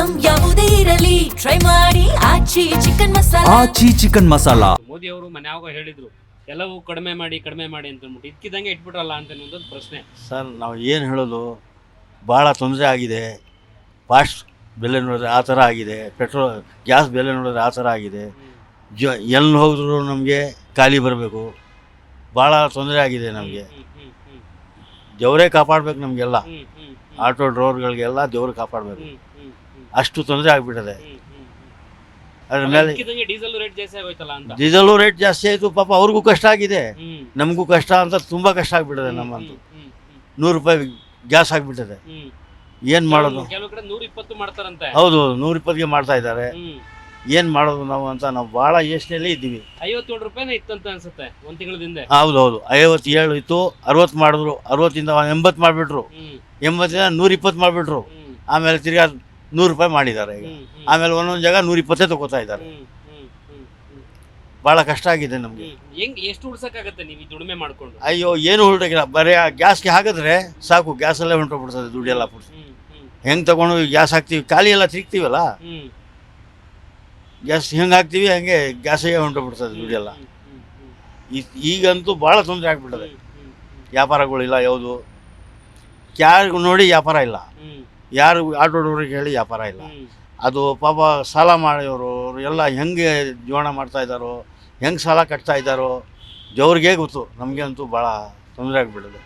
Item ಯಾವುದೇ ಇರಲಿ try ಮಾಡಿ ಆಚಿ ಚಿಕನ್ ಮಸಾಲಾ. ಆಚಿ ಚಿಕನ್ ಮಸಾಲಾ. ಮೋದಿ ಅವರು ಮನ್ಯಾಗ ಹೇಳಿದ್ರು ಎಲ್ಲವೂ ಕಡಿಮೆ ಮಾಡಿ ಅಂತ ಅಂದ್ಬಿಟ್ಟು ಇದಕ್ಕಿದಂಗೆ ಇಟ್ಬಿಟ್ರಲ್ಲ ಅಂತ ಅನ್ನೋದೊಂದು ಪ್ರಶ್ನೆ. ಸರ್ ನಾವು ಏನು ಹೇಳೋದು, ಭಾಳ ತೊಂದರೆ ಆಗಿದೆ. ಫಾಸ್ಟ್ ಬೆಲೆ ನೋಡಿದ್ರೆ ಆ ಥರ ಆಗಿದೆ, ಪೆಟ್ರೋಲ್ ಗ್ಯಾಸ್ ಬೆಲೆ ನೋಡಿದ್ರೆ ಆ ಥರ ಆಗಿದೆ. ಎಲ್ಲಿ ಹೋದ್ರು ನಮಗೆ ಖಾಲಿ ಬರಬೇಕು, ಭಾಳ ತೊಂದರೆ ಆಗಿದೆ ನಮಗೆ. ದೇವರೇ ಕಾಪಾಡಬೇಕು ನಮಗೆಲ್ಲ, ಆಟೋ ಡ್ರೈವರ್ಗಳಿಗೆಲ್ಲ ದೇವರು ಕಾಪಾಡಬೇಕು, ಅಷ್ಟು ತೊಂದರೆ ಆಗಿಬಿಟ್ಟಿದೆ. ಅದ್ರ ಮೇಲೆ ಡೀಸೆಲ್ ರೇಟ್ ಜಾಸ್ತಿ ಆಗೋಯ್ತಲ್ಲ ಅಂತ. ಡೀಸೆಲು ರೇಟ್ ಜಾಸ್ತಿ ಆಯಿತು, ಪಾಪ ಅವ್ರಿಗೂ ಕಷ್ಟ ಆಗಿದೆ, ನಮಗೂ ಕಷ್ಟ ಅಂತ ತುಂಬ ಕಷ್ಟ ಆಗಿಬಿಟ್ಟಿದೆ. ನಮ್ಮಂತೂ 100 ರೂಪಾಯಿ ಗ್ಯಾಸ್ ಆಗಿಬಿಟ್ಟಿದೆ, ಏನು ಮಾಡೋದು? ಕೆಲವು ಕಡೆ 120 ಮಾಡ್ತಾರಂತೆ. ಹೌದು, 120ಗೆ ಮಾಡ್ತಾ ಇದ್ದಾರೆ. ಏನು ಮಾಡೋದು ನಾವು ಅಂತ ನಾವು ಭಾಳ ಯೋಚನೆಯಲ್ಲೇ ಇದ್ದೀವಿ. 57 ರೂಪಾಯಿನ ಇತ್ತಂತ ಅನ್ಸುತ್ತೆ ಒಂದು ತಿಂಗಳದಿಂದ. ಹೌದು 57 ಇತ್ತು, 60 ಮಾಡಿದ್ರು, 60ಇಂದ 80 ಮಾಡಿಬಿಟ್ರು, 80ಇಂದ 120 ಮಾಡಿಬಿಟ್ರು. ಆಮೇಲೆ ತಿರ್ಗಾ 100 ರೂಪಾಯಿ ಮಾಡಿದ್ದಾರೆ ಈಗ. ಆಮೇಲೆ ಒಂದೊಂದು ಜಾಗ 120 ತಗೋತಾ ಇದ್ದಾರೆ. ಭಾಳ ಕಷ್ಟ ಆಗಿದೆ ನಮಗೆ. ಎಷ್ಟು ಉಳ್ಸಕ್ಕಾಗತ್ತೆ ನೀವು ದುಡಿಮೆ ಮಾಡ್ಕೊಂಡು? ಅಯ್ಯೋ, ಏನು ಹೊರಟಿಲ್ಲ, ಬರೀ ಗ್ಯಾಸ್ಗೆ ಹಾಕಿದ್ರೆ ಸಾಕು, ಗ್ಯಾಸಲ್ಲೇ ಹೊಂಟೋಗ್ಬಿಡ್ತದೆ ದುಡ್ಡೆಲ್ಲ. ಹೆಂಗೆ ತಗೊಂಡು ಗ್ಯಾಸ್ ಹಾಕ್ತೀವಿ, ಖಾಲಿ ಎಲ್ಲ ತಿರುಗ್ತೀವಲ್ಲ, ಗ್ಯಾಸ್ ಹೆಂಗೆ ಹಾಕ್ತೀವಿ ಹಂಗೆ ಗ್ಯಾಸೇ ಹೊಂಟೋಗ್ಬಿಡ್ತದೆ ದುಡ್ಡೆಲ್ಲ. ಈಗಂತೂ ಭಾಳ ತೊಂದರೆ ಆಗ್ಬಿಟ್ಟದೆ. ವ್ಯಾಪಾರಗಳಿಲ್ಲ, ಯಾವುದು ಯಾರಿಗೂ ನೋಡಿ ವ್ಯಾಪಾರ ಇಲ್ಲ, ಯಾರು ಆಟೋ ಡ್ರೈವರಿಗೆ ಹೇಳಿ ವ್ಯಾಪಾರ ಇಲ್ಲ. ಅದು ಪಾಪ ಸಾಲ ಮಾಡೋರು ಎಲ್ಲ ಹೆಂಗೆ ಜೀವನ ಮಾಡ್ತಾ ಇದ್ದಾರೋ, ಹೆಂಗೆ ಸಾಲ ಕಟ್ತಾ ಇದ್ದಾರೋ ದೇವ್ರಿಗೆ ಗೊತ್ತು. ನಮಗೆ ಅಂತೂ ಭಾಳ ತೊಂದರೆ ಆಗಿಬಿಡೋದು.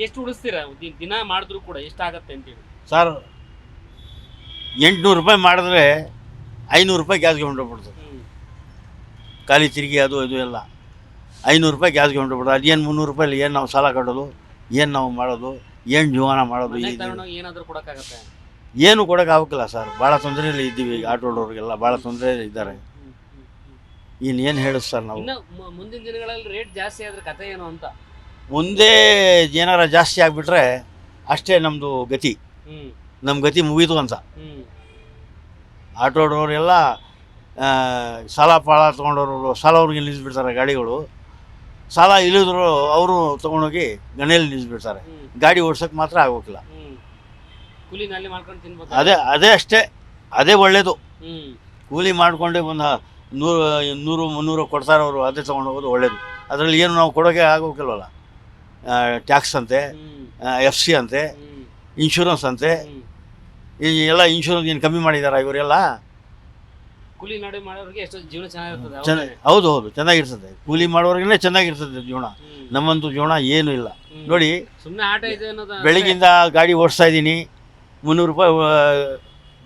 ಎಷ್ಟು ಉಳಿಸ್ತೀರಾ ದಿನ ಮಾಡಿದ್ರು ಕೂಡ ಎಷ್ಟಾಗತ್ತೆ ಅಂತೇಳಿ? ಸರ್ 800 ರೂಪಾಯಿ ಮಾಡಿದ್ರೆ 500 ರೂಪಾಯಿ ಗ್ಯಾಸ್ಗೆ ಹೊಂಟೋಗ್ಬಿಡ್ತದೆ. ಖಾಲಿ ತಿರುಗಿ ಅದು ಇದು ಎಲ್ಲ 500 ರೂಪಾಯಿ ಗ್ಯಾಸ್ಗೆ ಹೊಂಟೋಗ್ಬಿಡೋದು. ಅದೇನು 300 ರೂಪಾಯಿ ಏನು ನಾವು ಸಾಲ ಕಟ್ಟೋದು, ಏನು ನಾವು ಮಾಡೋದು, ಏನು ಜೀವನ ಮಾಡೋದು? ಏನಾದರೂ ಕೊಡೋಕ್ಕಾಗತ್ತೆ? ಏನು ಕೊಡೋಕ್ಕಾಗಲ್ಲ ಸರ್, ಭಾಳ ತೊಂದರೆಯಲ್ಲಿ ಇದ್ದೀವಿ. ಆಟೋ ಡ್ರೈವರ್ಗೆಲ್ಲ ಭಾಳ ತೊಂದರೆಯಲ್ಲಿ ಇದ್ದಾರೆ. ಇನ್ನೇನು ಹೇಳೋದು ಸರ್ ನಾವು? ಮುಂದಿನ ದಿನಗಳಲ್ಲಿ ರೇಟ್ ಜಾಸ್ತಿ ಆದ್ರೆ ಕತೆ ಏನು ಅಂತ? ಮುಂದೆ ಏನಾರ ಜಾಸ್ತಿ ಆಗಿಬಿಟ್ರೆ ಅಷ್ಟೇ ನಮ್ಮದು ಗತಿ, ನಮ್ಮ ಗತಿ ಮುಗೀತು ಅಂತ. ಆಟೋ ಡ್ರೈವರೆಲ್ಲ ಸಾಲ ಪಾಳ ತೊಗೊಂಡವರು ಸಾಲವ್ರಿಗೆ ನಿಲ್ಲಿಸ್ಬಿಡ್ತಾರೆ ಗಾಡಿಗಳು. ಸಾಲ ಇಳಿದ್ರು ಅವರು ತೊಗೊಂಡೋಗಿ ಗಣೇಲಿ ನಿಲ್ಲಿಸ್ಬಿಡ್ತಾರೆ. ಗಾಡಿ ಓಡ್ಸೋಕ್ಕೆ ಮಾತ್ರ ಆಗೋಕ್ಕಿಲ್ಲ. ಅದೇ ಅಷ್ಟೇ, ಅದೇ ಒಳ್ಳೇದು. ಕೂಲಿ ಮಾಡಿಕೊಂಡೆ ಒಂದು 100-300 ಕೊಡ್ತಾರೆ ಅವರು, ಅದೇ ತೊಗೊಂಡು ಹೋಗೋದು ಒಳ್ಳೇದು. ಅದರಲ್ಲಿ ಏನು ನಾವು ಕೊಡೋಕೆ ಆಗೋಕ್ಕಿಲ್ವಲ್ಲ. ಟ್ಯಾಕ್ಸ್ ಅಂತೆ, FC ಅಂತೆ, ಇನ್ಶೂರೆನ್ಸ್ ಅಂತೆ, ಎಲ್ಲ ಇನ್ಶೂರೆನ್ಸ್ ಏನು ಕಮ್ಮಿ ಮಾಡಿದ್ದಾರೆ ಇವರೆಲ್ಲ. ಕೂಲಿ ನಾಡಿ ಮಾಡೋರಿಗೆ ಎಷ್ಟು ಜೀವನ ಚೆನ್ನಾಗಿರ್ತದೆ. ಹೌದು, ಚೆನ್ನಾಗಿರ್ತದೆ. ಕೂಲಿ ಮಾಡೋರಿಗೇ ಚೆನ್ನಾಗಿರ್ತದೆ ಜೀವನ. ನಮ್ಮಂತೂ ಜೀವನ ಏನೂ ಇಲ್ಲ ನೋಡಿ. ಸುಮ್ಮನೆ ಆಟ ಇದೆ ಅನ್ನೋದು. ಬೆಳಗಿಂದ ಗಾಡಿ ಓಡಿಸ್ತಾ ಇದ್ದೀನಿ, 300 ರೂಪಾಯಿ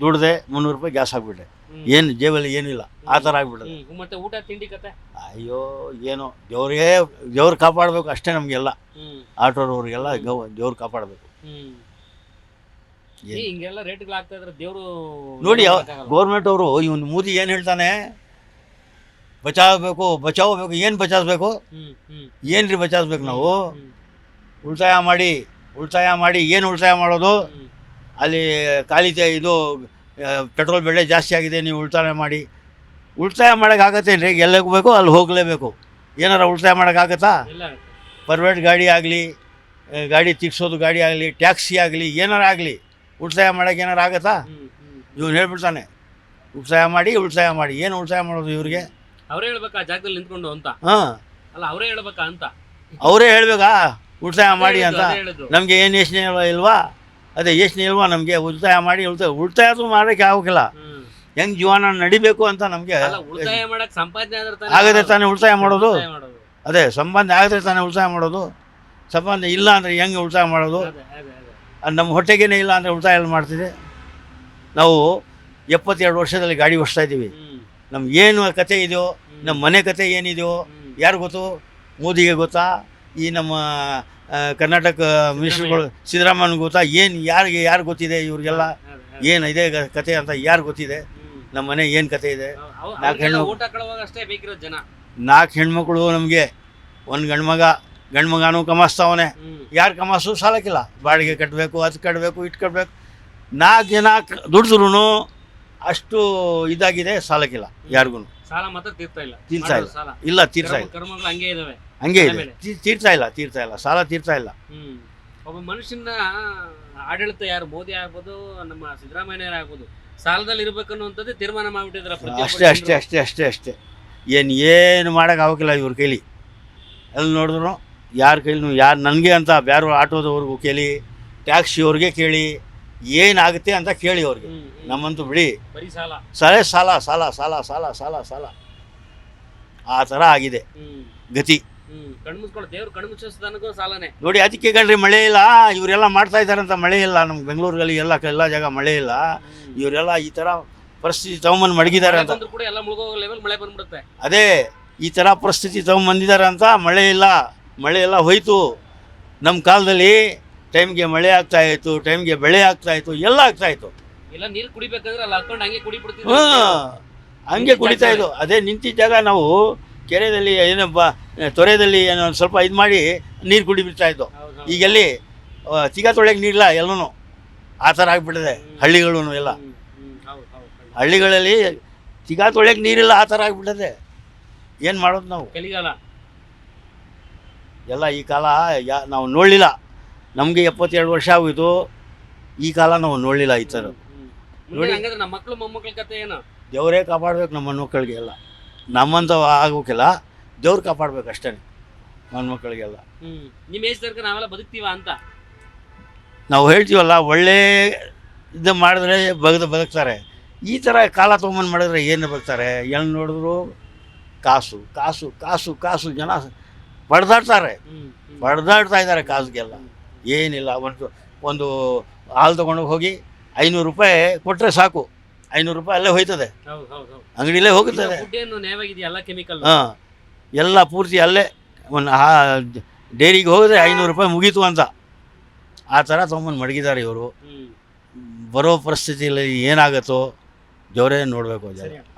ದುಡ್ದೆ, 300 ರೂಪಾಯಿ ಗ್ಯಾಸ್ ಹಾಕ್ಬಿಟ್ಟೆ. ಏನು ಜೇಬಲ್ಲಿ ಏನೂ ಇಲ್ಲ, ಆ ಥರ ಆಗ್ಬಿಟ್ಟದೆ. ಮತ್ತೆ ಊಟ ತಿಂಡಿ ಕತೆ ಅಯ್ಯೋ, ಏನೋ ದೇವ್ರು ಕಾಪಾಡಬೇಕು ಅಷ್ಟೇ ನಮಗೆಲ್ಲ. ಆಟೋದವ್ರಿಗೆಲ್ಲ ದೇವ್ರು ಕಾಪಾಡಬೇಕು. ಹಿಂಗೆಲ್ಲ ರೇಟ್ಗಳಾಗ್ತಾ ಇದ್ರೆ ದೇವರು ನೋಡಿ. ಗೌರ್ಮೆಂಟ್ ಅವರು ಇವನು ಮೋದಿ ಏನು ಹೇಳ್ತಾನೆ, ಬಚಾವಬೇಕು. ಏನು ಬಚಾಯಿಸ್ಬೇಕು? ಏನ್ರಿ ಬಚಾಯಿಸ್ಬೇಕು ನಾವು? ಉಳಿತಾಯ ಮಾಡಿ ಏನು ಉಳಿತಾಯ ಮಾಡೋದು? ಅಲ್ಲಿ ಖಾಲಿ ಇದು ಪೆಟ್ರೋಲ್ ಬೆಲೆ ಜಾಸ್ತಿ ಆಗಿದೆ, ನೀವು ಉಳಿತಾಯ ಮಾಡೋಕ್ಕಾಗತ್ತೇನ್ರಿ? ಎಲ್ಲಿ ಹೋಗಬೇಕು ಅಲ್ಲಿ ಹೋಗಲೇಬೇಕು. ಏನಾರ ಉಳಿತಾಯ ಮಾಡೋಕ್ಕಾಗತ್ತಾ? ಪ್ರೈವೇಟ್ ಗಾಡಿ ಆಗಲಿ, ಗಾಡಿ ತಿರ್ಸೋದು ಗಾಡಿ ಆಗಲಿ, ಟ್ಯಾಕ್ಸಿ ಆಗಲಿ, ಏನಾರ ಆಗಲಿ ಉಳಿತಾಯ ಮಾಡೋಕ್ಕೆ ಏನಾರು ಆಗತ್ತಾ? ಇವನು ಹೇಳ್ಬಿಡ್ತಾನೆ ಉಳಿತಾಯ ಮಾಡಿ. ಏನು ಉಳಿತಾಯ ಮಾಡೋದು ಇವ್ರಿಗೆ? ಅವರೇ ಹೇಳ್ಬೇಕಾ ಜಾಗದಲ್ಲಿ ನಿಂತ್ಕೊಂಡು ಅಂತ? ಅಲ್ಲ, ಅವರೇ ಹೇಳ್ಬೇಕಾ ಅಂತ? ಅವರೇ ಹೇಳ್ಬೇಕಾ ಉಳಿತಾಯ ಮಾಡಿ ಅಂತ? ನಮಗೆ ಏನು ಯೋಚನೆ ಇಲ್ವಾ? ಅದೇ ಯೋಚನೆ ಇಲ್ವಾ ನಮಗೆ? ಉಳಿತಾಯ ಮಾಡಿ. ಉಳಿತಾಯ ಮಾಡೋಕ್ಕೆ ಆಗೋಕ್ಕಿಲ್ಲ. ಹೆಂಗೆ ಜೀವನ ನಡಿಬೇಕು ಅಂತ ನಮಗೆ ಆಗದೆ ತಾನೇ ಉಳಿತಾಯ ಮಾಡೋದು. ಅದೇ ಸಂಪಾದನೆ ಆಗದೆ ತಾನೇ ಉಳಿತಾಯ ಮಾಡೋದು. ಸಂಪಾದನೆ ಇಲ್ಲ ಅಂದರೆ ಹೆಂಗೆ ಉಳಿತಾಯ ಮಾಡೋದು? ಅದು ನಮ್ಮ ಹೊಟ್ಟೆಗೇನೆ ಇಲ್ಲ ಅಂದರೆ ಉಳಿತಾಯ ಎಲ್ಲ ಮಾಡ್ತಿದೆ. ನಾವು 72 ವರ್ಷದಲ್ಲಿ ಗಾಡಿ ಓಡಿಸ್ತಾ ಇದ್ದೀವಿ. ನಮ್ಗೆ ಏನು ಕತೆ ಇದೆಯೋ, ನಮ್ಮ ಮನೆ ಕತೆ ಏನಿದೆಯೋ ಯಾರು ಗೊತ್ತು? ಮೋದಿಗೆ ಗೊತ್ತಾ? ಈ ನಮ್ಮ ಕರ್ನಾಟಕ ಮಿನಿಸ್ಟ್ರುಗಳು ಸಿದ್ದರಾಮಯ್ಯನಿಗೆ ಗೊತ್ತಾ? ಏನು ಯಾರು ಗೊತ್ತಿದೆ ಇವ್ರಿಗೆಲ್ಲ ಏನಿದೆ ಕತೆ ಅಂತ ಯಾರು ಗೊತ್ತಿದೆ? ನಮ್ಮ ಮನೆ ಏನು ಕತೆ ಇದೆ? 4 ಹೆಣ್ಮಕ್ಳು ನಮಗೆ, ಒಂದು ಗಂಡ್ಮಗನೂ ಕಮಾಸ್ತಾವನೆ. ಯಾರು ಕಮಾಸು ಸಾಲಕ್ಕಿಲ್ಲ. ಬಾಡಿಗೆ ಕಟ್ಟಬೇಕು, ಅದು ಕಟ್ಟಬೇಕು, ಇಟ್ಟು ಕಟ್ಟಬೇಕು. 4 ಜನ ದುಡಿದ್ರೂ ಅಷ್ಟು ಇದಾಗಿದೆ, ಸಾಲಕ್ಕಿಲ್ಲ ಯಾರಿಗೂ. ಸಾಲ ಮಾತ್ರ ತೀರ್ತಾ ಇಲ್ಲ. ತೀರ್ತಾ ಇಲ್ಲ. ಹಂಗೆ ಇದೆ, ತೀರ್ತಾ ಇಲ್ಲ. ಸಾಲ ತೀರ್ತಾ ಇಲ್ಲ. ಒಬ್ಬ ಮನುಷ್ಯನ ಆಡಳಿತ ಯಾರು ಮೋದಿ ಆಗ್ಬೋದು ನಮ್ಮ ಸಿದ್ದರಾಮಯ್ಯ ಆಗ್ಬೋದು ಸಾಲದಲ್ಲಿ ಇರ್ಬೇಕನ್ನುವಂಥದ್ದು ತೀರ್ಮಾನ ಮಾಡ್ಬಿಟ್ಟಿದ್ರ ಅಷ್ಟೇ ಏನು ಮಾಡೋಕೆ ಆಗೋಕ್ಕಿಲ್ಲ ಇವ್ರ ಕೈಲಿ. ಎಲ್ಲಿ ನೋಡಿದ್ರು ಯಾರ ಕೈಲಿ ಯಾರು ನನಗೆ ಅಂತ ಬೇರೆ ಆಟೋದವ್ರಿಗೂ ಕೇಳಿ, ಟ್ಯಾಕ್ಸಿಯವ್ರಿಗೆ ಕೇಳಿ, ಏನಾಗುತ್ತೆ ಅಂತ ಕೇಳಿ ಅವ್ರಿಗೆ. ನಮ್ಮಂತೂ ಬಿಡಿ ಬರೀ ಸಾಲ ಸಾಲ ಸಾಲ ಸಾಲ ಸಾಲ ಸಾಲ ಸಾಲ ಆ ಥರ ಆಗಿದೆ ಗತಿ. ದೇವ್ರು ಕಣ್ಮುಚ್ಚಿಸ್ತಾನಗೂ ಸಾಲನೇ ನೋಡಿ. ಅದಕ್ಕೆ ಕಣ್ರಿ ಮಳೆ ಇಲ್ಲ, ಇವರೆಲ್ಲ ಮಾಡ್ತಾ ಇದ್ದಾರಂತ ಮಳೆ ಇಲ್ಲ. ನಮ್ಮ ಬೆಂಗಳೂರಲ್ಲಿ ಎಲ್ಲ ಜಾಗ ಮಳೆ ಇಲ್ಲ. ಇವರೆಲ್ಲ ಈ ಥರ ಪರಿಸ್ಥಿತಿ ತಗೊಂಬಂದು ಮಡಗಿದ್ದಾರೆ ಅಂತ ಕೂಡ ಎಲ್ಲ ಮುಳುಗೋ ಲೆವೆಲ್ ಮಳೆ ಬಂದ್ಬಿಡುತ್ತೆ. ಅದೇ ಈ ಥರ ಪರಿಸ್ಥಿತಿ ತಗೊಂಬಂದಿದ್ದಾರೆ ಅಂತ ಮಳೆ ಇಲ್ಲ. ಮಳೆ ಎಲ್ಲ ಹೋಯ್ತು. ನಮ್ಮ ಕಾಲದಲ್ಲಿ ಟೈಮ್ಗೆ ಮಳೆ ಆಗ್ತಾಯಿತ್ತು, ಟೈಮ್ಗೆ ಬೆಳೆ ಆಗ್ತಾಯಿತ್ತು, ಎಲ್ಲ ಆಗ್ತಾಯಿತ್ತು. ಎಲ್ಲ ನೀರು ಕುಡಿಬೇಕಂದ್ರೆ ಅಲ್ಲಿ ಹಾಕೊಂಡು ಹಂಗೆ ಕುಡಿಬಿಡ್ತೀವಿ. ಹಂಗೆ ಕುಡಿತಾ ಇದ್ದು. ಅದೇ ನಿಂತಿದ್ದ ಜಾಗ ನಾವು ಕೆರೆಯಲ್ಲಿ ಏನಪ್ಪ ತೊರೆಯಲ್ಲಿ ಏನೋ ಸ್ವಲ್ಪ ಇದು ಮಾಡಿ ನೀರು ಕುಡಿಬಿಡ್ತಾ ಇದ್ದು. ಈಗೆಲ್ಲಿ ತಿಗ ತೊಳೆಗೆ ನೀರಿಲ್ಲ, ಎಲ್ಲೂ ಆ ಥರ ಆಗಿಬಿಟ್ಟಿದೆ. ಹಳ್ಳಿಗಳೂ ಎಲ್ಲ ಹಳ್ಳಿಗಳಲ್ಲಿ ತಿಗ ತೊಳೆಗೆ ನೀರಿಲ್ಲ, ಆ ಥರ ಆಗಿಬಿಟ್ಟಿದೆ. ಏನು ಮಾಡೋದು ನಾವು? ಚಳಿಗಾಲ ಎಲ್ಲ ಈ ಕಾಲ ನಾವು ನೋಡಲಿಲ್ಲ. ನಮಗೆ 72 ವರ್ಷ ಆಗೋಯ್ತು, ಈ ಕಾಲ ನಾವು ನೋಡಲಿಲ್ಲ ಈ ಥರ. ನೋಡಿ ಹಂಗಾದ್ರೆ ನಮ್ಮ ಮಕ್ಕಳು ಮೊಮ್ಮಕ್ಕಳ ಕತೆ ಏನು? ದೇವರೇ ಕಾಪಾಡಬೇಕು ನಮ್ಮ ಹೆಣ್ಮಕ್ಳಿಗೆ. ಎಲ್ಲ ನಮ್ಮಂತ ಆಗೋಕ್ಕಿಲ್ಲ, ದೇವ್ರು ಕಾಪಾಡ್ಬೇಕು ಅಷ್ಟೇ ಹೆಣ್ಮಕ್ಳಿಗೆಲ್ಲ. ನಿಮ್ಮ ಏಜ್ ತನಕ ನಾವೆಲ್ಲ ಬದುಕ್ತೀವ ಅಂತ ನಾವು ಹೇಳ್ತೀವಲ್ಲ, ಒಳ್ಳೆ ಇದು ಮಾಡಿದ್ರೆ ಬದುಕ್ತಾರೆ. ಈ ಥರ ಕಾಲ ತೊಗೊಂಬಂದು ಮಾಡಿದ್ರೆ ಏನು ಬದುಕ್ತಾರೆ? ಎಲ್ಲಿ ನೋಡಿದ್ರು ಕಾಸು ಕಾಸು ಕಾಸು ಕಾಸು. ಜನ ಬಡ್ದಾಡ್ತಾ ಇದ್ದಾರೆ ಕಾಸಿಗೆಲ್ಲ. ಏನಿಲ್ಲ, ಒಂದು ಹಾಲು ತೊಗೊಂಡು ಹೋಗಿ 500 ರೂಪಾಯಿ ಕೊಟ್ಟರೆ ಸಾಕು, 500 ರೂಪಾಯಿ ಅಲ್ಲೇ ಹೋಯ್ತದೆ, ಅಂಗಡಿಲೇ ಹೋಗುತ್ತದೆ. ಹಾಂ, ಎಲ್ಲ ಪೂರ್ತಿ ಅಲ್ಲೇ ಒಂದು ಡೈರಿಗೆ ಹೋದರೆ 500 ರೂಪಾಯಿ ಮುಗೀತು ಅಂತ ಆ ಥರ ತೊಗೊಂಬಂದು ಮಡಗಿದ್ದಾರೆ ಇವರು. ಬರೋ ಪರಿಸ್ಥಿತಿಯಲ್ಲಿ ಏನಾಗುತ್ತೋ ದೇವರೇ ನೋಡಬೇಕು.